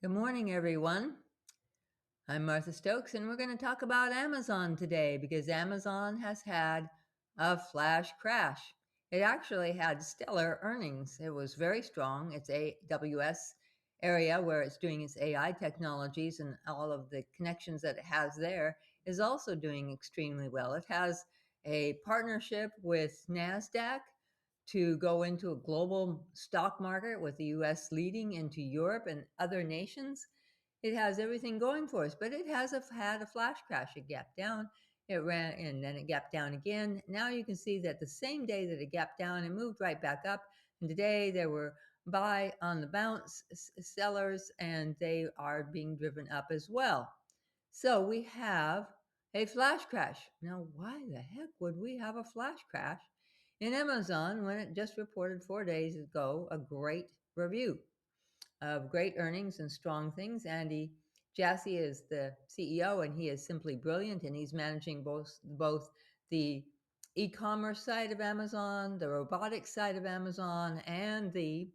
Good morning, everyone. I'm Martha Stokes, and we're going to talk about Amazon today because Amazon has had a flash crash. It actually had stellar earnings. It was very strong. Its AWS area where it's doing its AI technologies and all of the connections that it has there is also doing extremely well. It has a partnership with NASDAQ to go into a global stock market with the US leading into Europe and other nations. It has everything going for us, but it has had a flash crash. It gapped down, it ran, and then it gapped down again. Now you can see that the same day that it gapped down, it moved right back up. And today there were buy on the bounce sellers, and they are being driven up as well. So we have a flash crash. Now, why the heck would we have a flash crash in Amazon when it just reported 4 days ago a great review of great earnings and strong things? Andy Jassy is the CEO, and he is simply brilliant, and he's managing both the e-commerce side of Amazon, the robotics side of Amazon, and the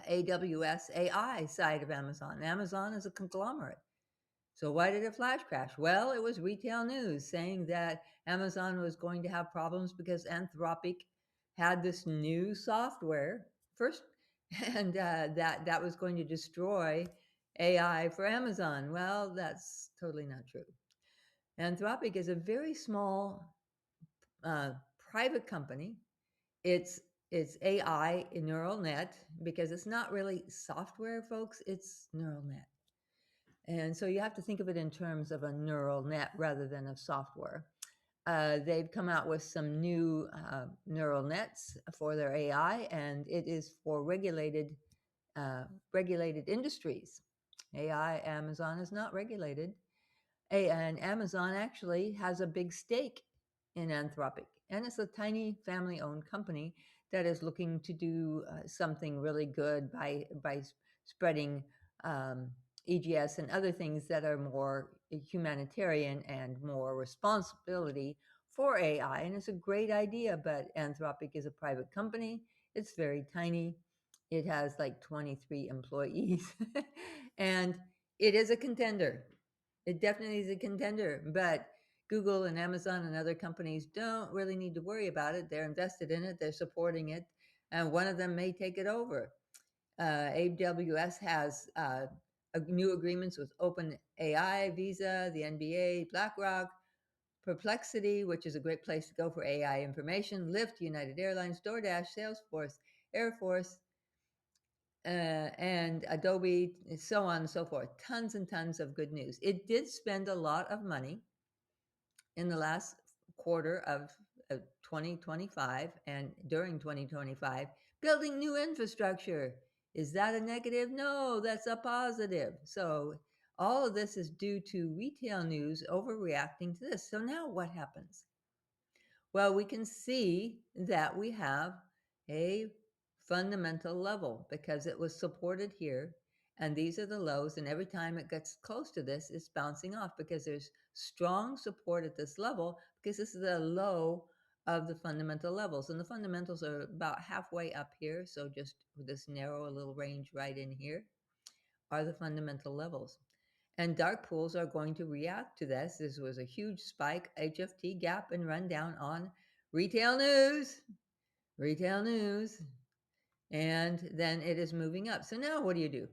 AWS AI side of Amazon. Amazon is a conglomerate. So why did it flash crash? Well, it was retail news saying that Amazon was going to have problems because Anthropic had this new software first, and that was going to destroy AI for Amazon. Well, that's totally not true. Anthropic is a very small private company. It's AI, a neural net, because it's not really software, folks. It's neural net. And so you have to think of it in terms of a neural net rather than of software. They've come out with some new neural nets for their AI, and it is for regulated industries. AI, Amazon is not regulated. And Amazon actually has a big stake in Anthropic, and it's a tiny family-owned company that is looking to do something really good by spreading EGS and other things that are more humanitarian and more responsibility for AI. And it's a great idea, but Anthropic is a private company. It's very tiny. It has like 23 employees, and it is a contender. It definitely is a contender, but Google and Amazon and other companies don't really need to worry about it. They're invested in it, they're supporting it, and one of them may take it over. AWS has new agreements with OpenAI, Visa, the NBA, BlackRock, Perplexity, which is a great place to go for AI information, Lyft, United Airlines, DoorDash, Salesforce, Air Force, and Adobe, so on and so forth. Tons and tons of good news. It did spend a lot of money in the last quarter of 2025 and during 2025 building new infrastructure. Is that a negative? No, that's a positive. So all of this is due to retail news overreacting to this. So now what happens? Well, we can see that we have a fundamental level because it was supported here, and these are the lows, and every time it gets close to this, it's bouncing off because there's strong support at this level because this is the low of the fundamental levels, and the fundamentals are about halfway up here. So just this narrow little range right in here are the fundamental levels. And dark pools are going to react to this. This was a huge spike, HFT gap and run down on retail news, retail news. And then it is moving up. So now what do you do?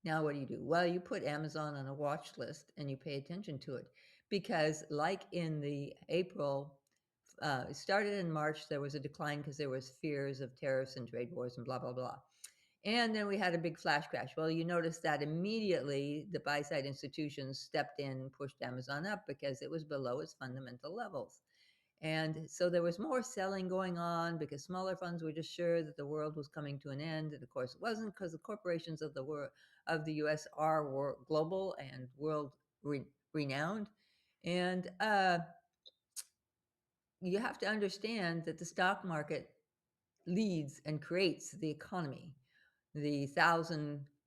Now what do you do? Well, you put Amazon on a watch list and you pay attention to it because like in the April, it started in March, there was a decline because there was fears of tariffs and trade wars and blah, blah, blah. And then we had a big flash crash. Well, you notice that immediately the buy-side institutions stepped in and pushed Amazon up because it was below its fundamental levels. And so there was more selling going on because smaller funds were just sure that the world was coming to an end. And of course, it wasn't because the corporations of the U.S. are global and world renowned. And you have to understand that the stock market leads and creates the economy. The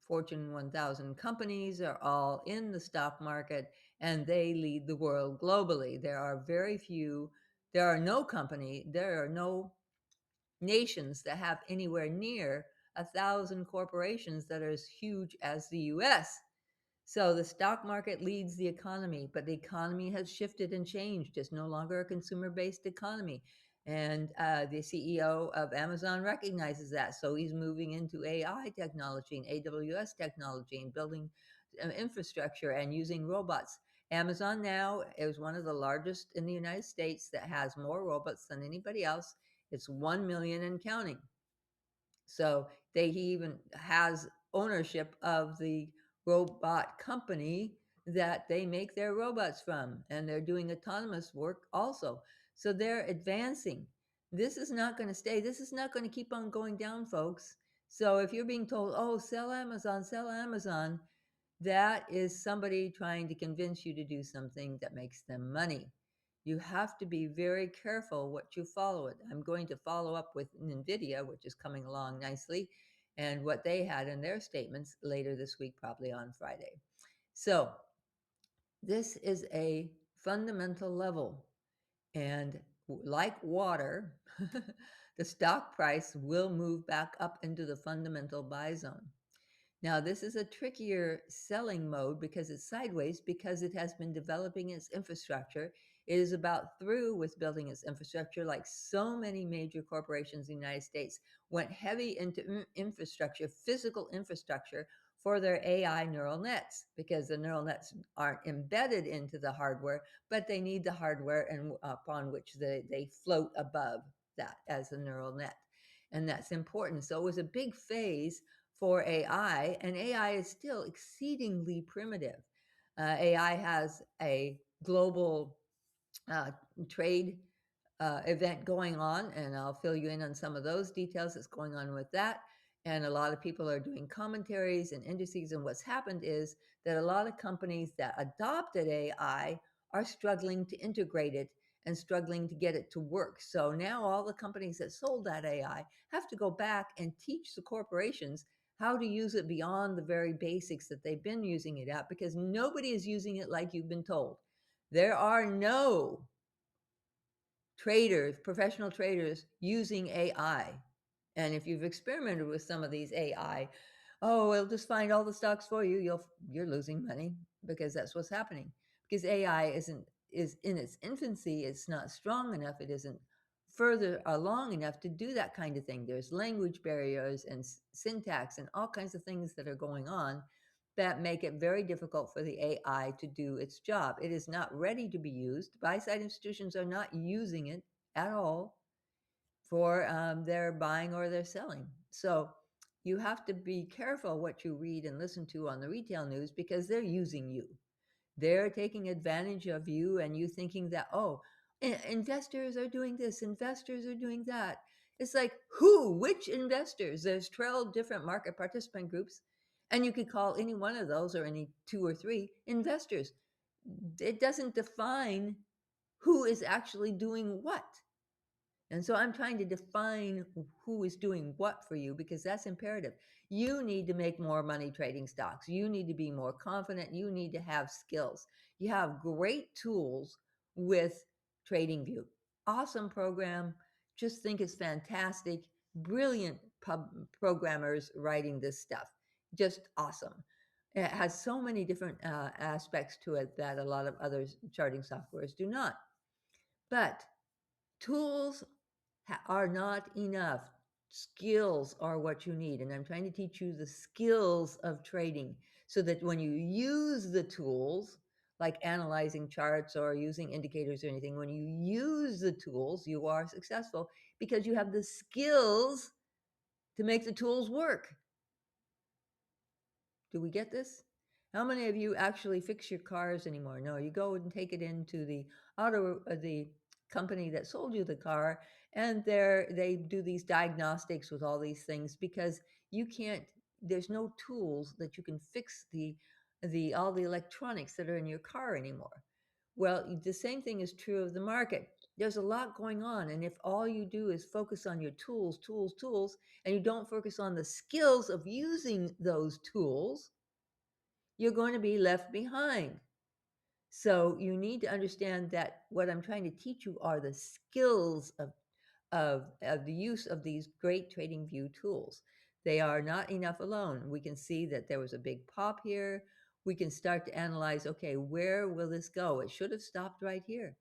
Fortune 1000 companies are all in the stock market, and they lead the world globally. There are no nations that have anywhere near 1,000 corporations that are as huge as the US. So the stock market leads the economy, but the economy has shifted and changed. It's no longer a consumer-based economy. And the CEO of Amazon recognizes that. So he's moving into AI technology and AWS technology and building infrastructure and using robots. Amazon now is one of the largest in the United States that has more robots than anybody else. It's 1 million and counting. So he even has ownership of the robot company that they make their robots from, and they're doing autonomous work also. So they're advancing. This is not going to stay. This is not going to keep on going down, folks. So if you're being told, oh, sell Amazon, that is somebody trying to convince you to do something that makes them money. You have to be very careful what you follow it. I'm going to follow up with NVIDIA, which is coming along nicely, and what they had in their statements later this week, probably on Friday. So this is a fundamental level. And like water, the stock price will move back up into the fundamental buy zone. Now, this is a trickier selling mode because it's sideways, because it has been developing its infrastructure. It is about through with building its infrastructure, like so many major corporations in the United States went heavy into infrastructure, physical infrastructure for their AI neural nets, because the neural nets aren't embedded into the hardware, but they need the hardware and upon which they float above that as a neural net. And that's important. So it was a big phase for AI, and AI is still exceedingly primitive. AI has a global trade event going on, and I'll fill you in on some of those details that's going on with that. And a lot of people are doing commentaries and indices, and what's happened is that a lot of companies that adopted AI are struggling to integrate it and struggling to get it to work. So now all the companies that sold that AI have to go back and teach the corporations how to use it beyond the very basics that they've been using it at, because nobody is using it like you've been told. There are no traders, professional traders using AI. And if you've experimented with some of these AI, oh, it'll just find all the stocks for you. You're losing money, because that's what's happening. Because AI is in its infancy. It's not strong enough. It isn't further along enough to do that kind of thing. There's language barriers and syntax and all kinds of things that are going on that make it very difficult for the AI to do its job. It is not ready to be used. Buy-side institutions are not using it at all for their buying or their selling. So you have to be careful what you read and listen to on the retail news, because they're using you. They're taking advantage of you, and you thinking that, oh, investors are doing this, investors are doing that. It's like, who? Which investors? There's 12 different market participant groups, and you could call any one of those, or any two or three, investors. It doesn't define who is actually doing what. And so I'm trying to define who is doing what for you, because that's imperative. You need to make more money trading stocks. You need to be more confident. You need to have skills. You have great tools with TradingView. Awesome program. Just think it's fantastic. Brilliant programmers writing this stuff. Just awesome. It has so many different aspects to it that a lot of other charting softwares do not. But tools are not enough. Skills are what you need. And I'm trying to teach you the skills of trading, so that when you use the tools, like analyzing charts or using indicators or anything, when you use the tools, you are successful, because you have the skills to make the tools work. Do we get this? How many of you actually fix your cars anymore? No, you go and take it into the the company that sold you the car, and they do these diagnostics with all these things, because you can't. There's no tools that you can fix the all the electronics that are in your car anymore. Well, the same thing is true of the market. There's a lot going on, and if all you do is focus on your tools, and you don't focus on the skills of using those tools, you're going to be left behind. So you need to understand that what I'm trying to teach you are the skills of the use of these great TradingView tools. They are not enough alone. We can see that there was a big pop here. We can start to analyze, okay, where will this go? It should have stopped right here.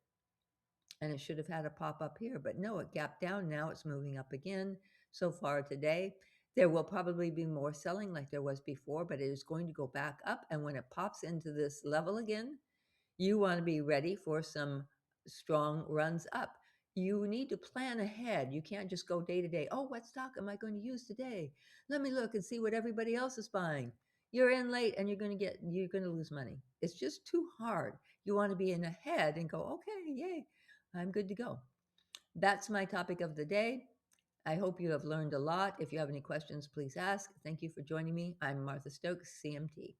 And it should have had a pop up here, but no, it gapped down. Now it's moving up again so far today. There will probably be more selling like there was before, but it is going to go back up. And when it pops into this level again, you want to be ready for some strong runs up. You need to plan ahead. You can't just go day to day. Oh, what stock am I going to use today? Let me look and see what everybody else is buying. You're in late and you're going to lose money. It's just too hard. You want to be in ahead and go, okay, yay, I'm good to go. That's my topic of the day. I hope you have learned a lot. If you have any questions, please ask. Thank you for joining me. I'm Martha Stokes, CMT.